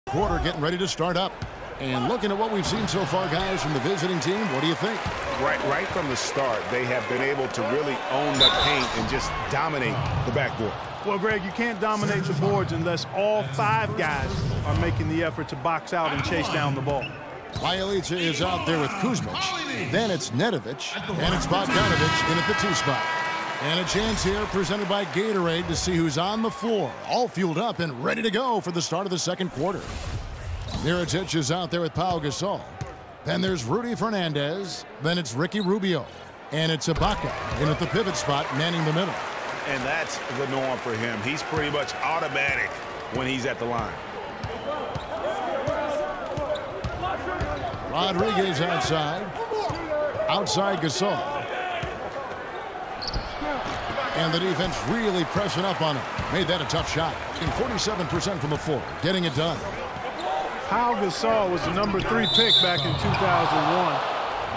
Quarter getting ready to start up. And looking at what we've seen so far, guys, from the visiting team, what do you think? Right from the start, they have been able to really own the paint and just dominate the backboard. Well, Greg, you can't dominate the boards unless all 5 guys are making the effort to box out and chase down the ball. Bjelica is out there with Kuzmic. Then it's Nedovic. And it's Bogdanovic in at the 2 spot. And a chance here presented by Gatorade to see who's on the floor. All fueled up and ready to go for the start of the second quarter. Mirotic is out there with Pau Gasol. Then there's Rudy Fernandez. Then it's Ricky Rubio. And it's Ibaka in at the pivot spot, manning the middle. And that's the norm for him. He's pretty much automatic when he's at the line. Rodriguez outside. Outside Gasol. And the defense really pressing up on him. Made that a tough shot. In 47% from the floor, getting it done. Pau Gasol was the #3 pick back in 2001.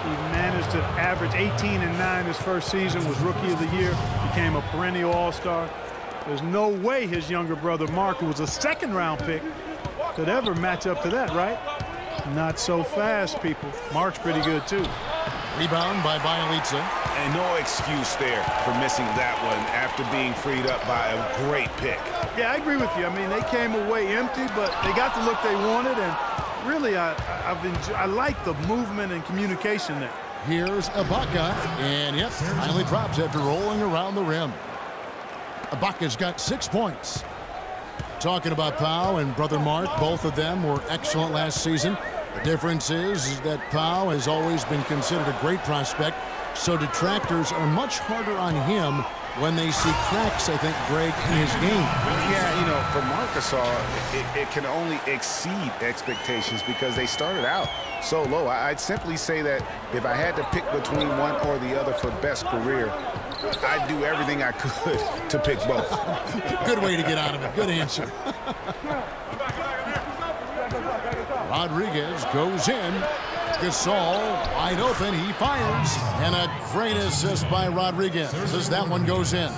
He managed to average 18 and 9 his first season, was Rookie of the Year, became a perennial All-Star. There's no way his younger brother Mark, who was a second-round pick, could ever match up to that, right? Not so fast, people. Mark's pretty good, too. Rebound by Bjelica. And no excuse there for missing that one after being freed up by a great pick. Yeah, I agree with you. I mean, they came away empty, but they got the look they wanted, and really, I like the movement and communication there. Here's Ibaka, and yep, finally drops after rolling around the rim. Ibaka's got 6 points. Talking about Pau and brother Mark, both of them were excellent last season. The difference is that Pau has always been considered a great prospect, so detractors are much harder on him when they see cracks, I think, Greg, in his game. Yeah, you know, for Marc Gasol, it can only exceed expectations because they started out so low. I'd simply say that if I had to pick between one or the other for best career, I'd do everything I could to pick both. Good way to get out of it. Good answer. Rodriguez goes in. Gasol wide open. He fires. And a great assist by Rodriguez as that one goes in.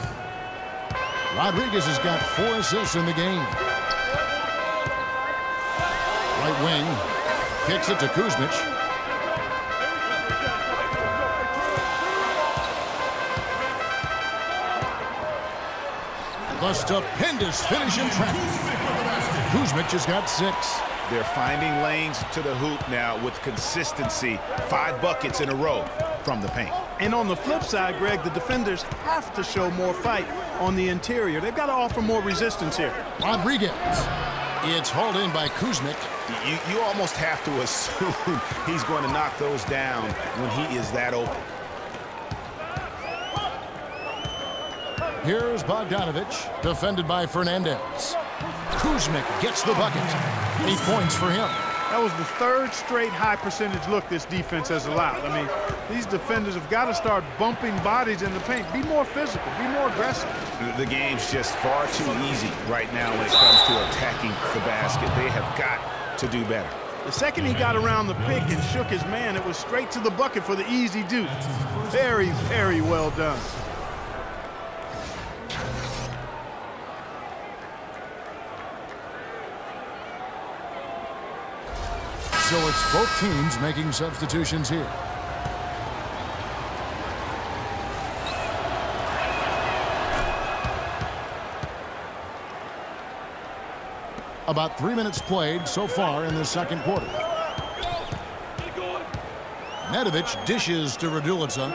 Rodriguez has got 4 assists in the game. Right wing. Kicks it to Kuzmic. The stupendous finish in traffic. Kuzmic has got 6. They're finding lanes to the hoop now with consistency. 5 buckets in a row from the paint. And on the flip side, Greg, the defenders have to show more fight on the interior. They've got to offer more resistance here. Rodriguez. It's hauled in by Kuzmic. You almost have to assume he's going to knock those down when he is that open. Here's Bogdanovic, defended by Fernandez. Kuzmic gets the bucket. 8 points for him. That was the 3rd straight high percentage look this defense has allowed. I mean, these defenders have got to start bumping bodies in the paint. Be more physical. Be more aggressive. The game's just far too easy right now when it comes to attacking the basket. They have got to do better. The second he got around the pick and shook his man, it was straight to the bucket for the easy deuce. Very, very well done. So it's both teams making substitutions here. About 3 minutes played so far in the second quarter. Nedovic dishes to Raduljic.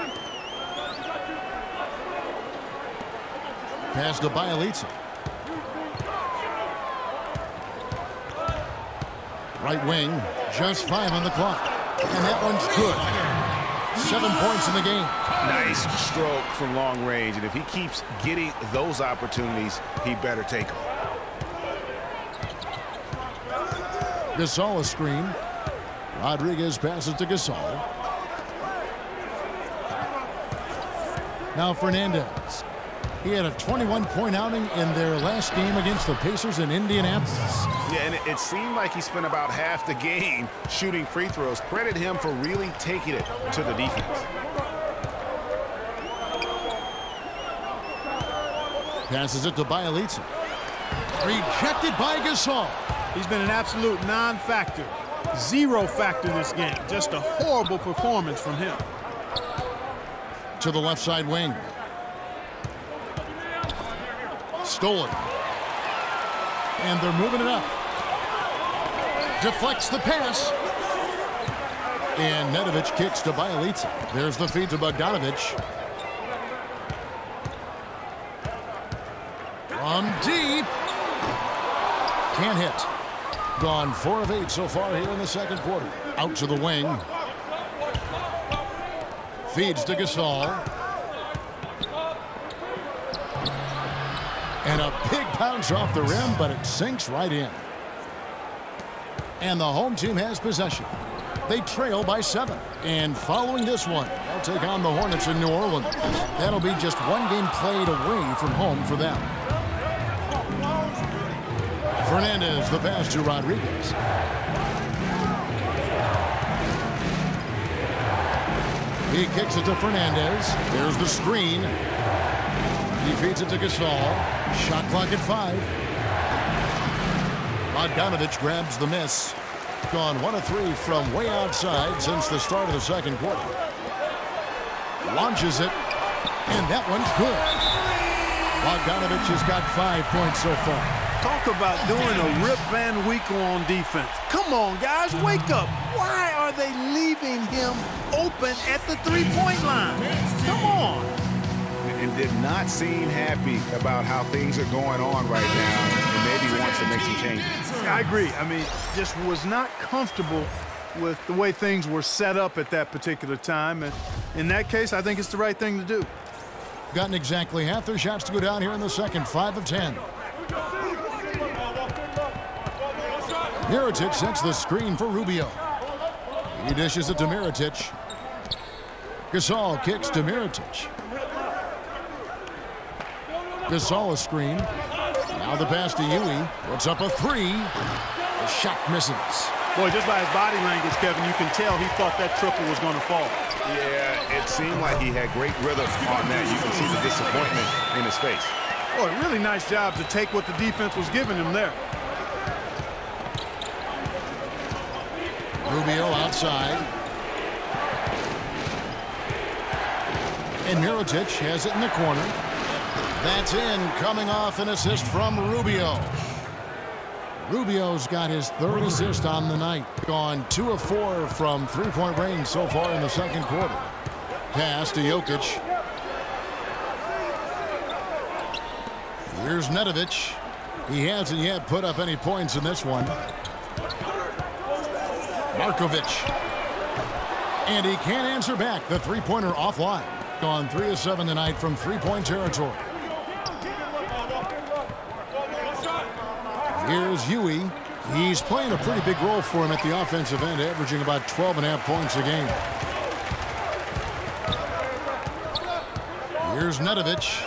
Pass to Bjelica. Right wing, just 5 on the clock. And that one's good. 7 points in the game. Nice stroke from long range. And if he keeps getting those opportunities, he better take them. Gasol a screen. Rodriguez passes to Gasol. Now Fernandez. He had a 21-point outing in their last game against the Pacers in Indianapolis. Yeah, and it seemed like he spent about half the game shooting free throws. Credit him for really taking it to the defense. Passes it to Bjelica. Rejected by Gasol. He's been an absolute non-factor. Zero factor this game. Just a horrible performance from him. To the left side wing. Stolen. And they're moving it up. Deflects the pass. And Nedovic kicks to Bjelica. There's the feed to Bogdanovic. From deep. Can't hit. Gone 4 of 8 so far here in the second quarter. Out to the wing. Feeds to Gasol. And a big bounce off the rim, but it sinks right in. And the home team has possession. They trail by 7. And following this one, they'll take on the Hornets in New Orleans. That'll be just one game played away from home for them. Fernandez, the pass to Rodriguez. He kicks it to Fernandez. There's the screen. He feeds it to Gasol. Shot clock at 5. Bogdanovic grabs the miss. Gone 1 of 3 from way outside since the start of the second quarter. Launches it. And that one's good. Bogdanovic has got 5 points so far. Talk about doing a Rip Van Winkle on defense. Come on, guys, wake up. Why are they leaving him open at the three-point line? Come on. And did not seem happy about how things are going on right now, and maybe wants to make some changes. I agree. I mean, just was not comfortable with the way things were set up at that particular time. And in that case, I think it's the right thing to do. Gotten exactly half their shots to go down here in the second. 5 of 10. Mirotic sets the screen for Rubio. He dishes it to Mirotic. Gasol kicks to Mirotic. Gasol a screen. Now the pass to Ewing. Puts up a 3. The shot misses. Boy, just by his body language, Kevin, you can tell he thought that triple was going to fall. Yeah, it seemed like he had great rhythm on that. You can see the disappointment in his face. Boy, really nice job to take what the defense was giving him there. Rubio outside. And Mirotic has it in the corner. That's in, coming off an assist from Rubio. Rubio's got his 3rd assist on the night. Gone 2 of 4 from three-point range so far in the second quarter. Pass to Jokic. Here's Nedovic. He hasn't yet put up any points in this one. Markovic. And he can't answer back. The three-pointer offline. Gone 3 of 7 tonight from three-point territory. Here's Ewing. He's playing a pretty big role for him at the offensive end, averaging about 12.5 points a game. Here's Nedovic.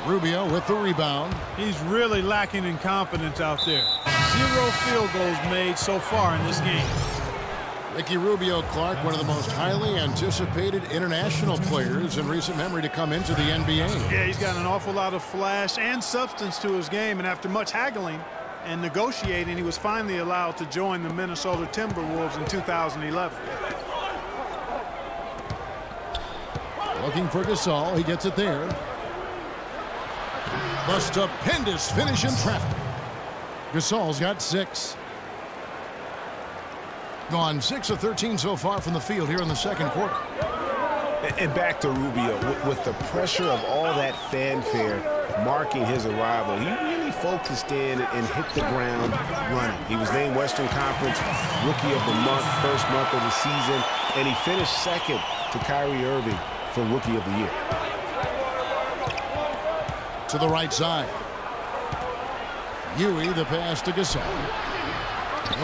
Rubio with the rebound. He's really lacking in confidence out there. 0 field goals made so far in this game. Ricky Rubio, Clark, one of the most highly anticipated international players in recent memory to come into the NBA. Yeah, he's got an awful lot of flash and substance to his game, and after much haggling and negotiating, he was finally allowed to join the Minnesota Timberwolves in 2011. Looking for Gasol. He gets it there. The stupendous finish in traffic. Gasol's got 6. Gone 6 of 13 so far from the field here in the second quarter. And back to Rubio. With the pressure of all that fanfare marking his arrival, he really focused in and hit the ground running. He was named Western Conference Rookie of the Month, first month of the season, and he finished second to Kyrie Irving for Rookie of the Year. To the right side. Ewing, the pass to Gasol.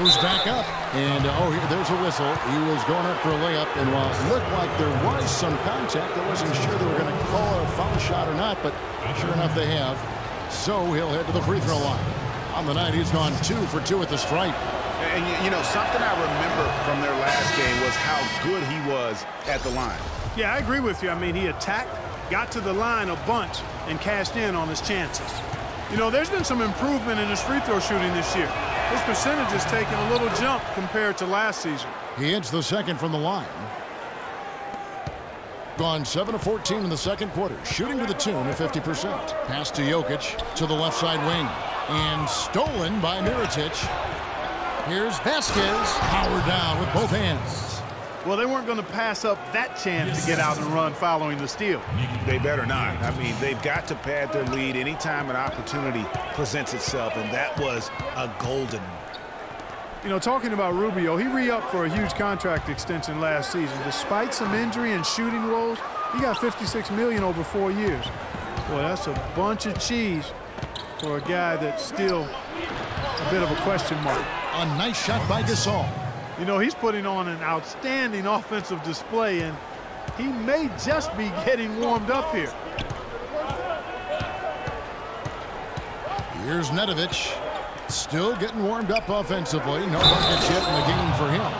Goes back up. And, there's a whistle. He was going up for a layup. And while it looked like there was some contact, I wasn't sure they were going to call a foul shot or not. But sure enough, they have. So he'll head to the free throw line. On the night, he's gone 2 for 2 at the stripe. And, you know, something I remember from their last game was how good he was at the line. Yeah, I agree with you. I mean, he attacked, got to the line a bunch, and cashed in on his chances. You know, there's been some improvement in his free throw shooting this year. His percentage has taken a little jump compared to last season. He hits the second from the line. Gone 7 of 14 in the second quarter, shooting to the tune of 50%. Pass to Jokic to the left side wing. And stolen by Mirotic. Here's Vasquez, powered down with both hands. Well, they weren't going to pass up that chance to get out and run following the steal. They better not. I mean, they've got to pad their lead anytime an opportunity presents itself, and that was a golden one. You know, talking about Rubio, he re-upped for a huge contract extension last season. Despite some injury and shooting woes, he got $56 million over 4 years. Boy, that's a bunch of cheese for a guy that's still a bit of a question mark. A nice shot by Gasol. You know, he's putting on an outstanding offensive display, and he may just be getting warmed up here. Here's Nedovic, still getting warmed up offensively. No buckets yet in the game for him.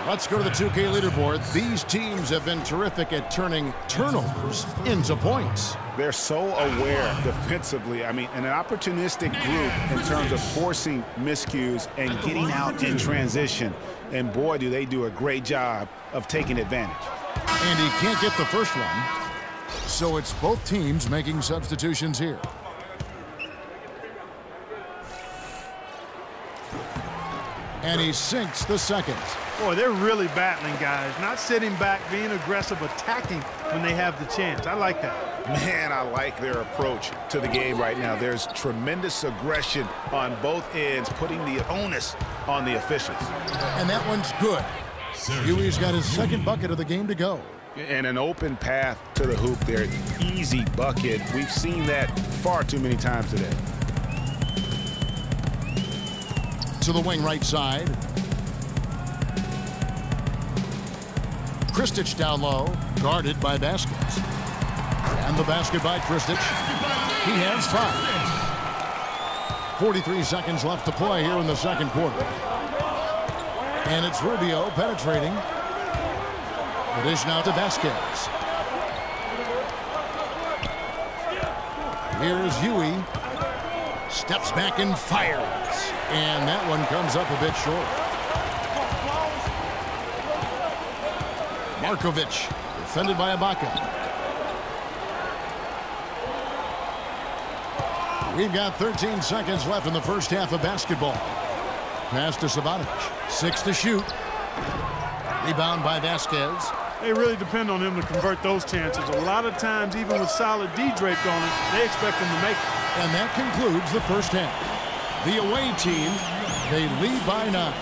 Let's go to the 2K leaderboard. These teams have been terrific at turning turnovers into points. They're so aware defensively. I mean, an opportunistic group in terms of forcing miscues and getting out in transition. And boy, do they do a great job of taking advantage. And he can't get the first one. So it's both teams making substitutions here. And he sinks the second. Boy, they're really battling, guys. Not sitting back, being aggressive, attacking when they have the chance. I like that. Man, I like their approach to the game right now. There's tremendous aggression on both ends, putting the onus on the officials. And that one's good. Huey's got his second bucket of the game to go. And an open path to the hoop there. Easy bucket. We've seen that far too many times today. To the wing right side. Kristich down low, guarded by Vasquez. And the basket by Kristich. He has 5. 43 seconds left to play here in the second quarter. And it's Rubio penetrating. The dish now to Vasquez. Here's Huey. Steps back and fires. And that one comes up a bit short. Markovic, defended by Ibaka. We've got 13 seconds left in the first half of basketball. Pass to Spanija. 6 to shoot. Rebound by Vasquez. They really depend on him to convert those chances. A lot of times, even with solid D draped on it, they expect him to make it. And that concludes the first half. The away team, they lead by 9.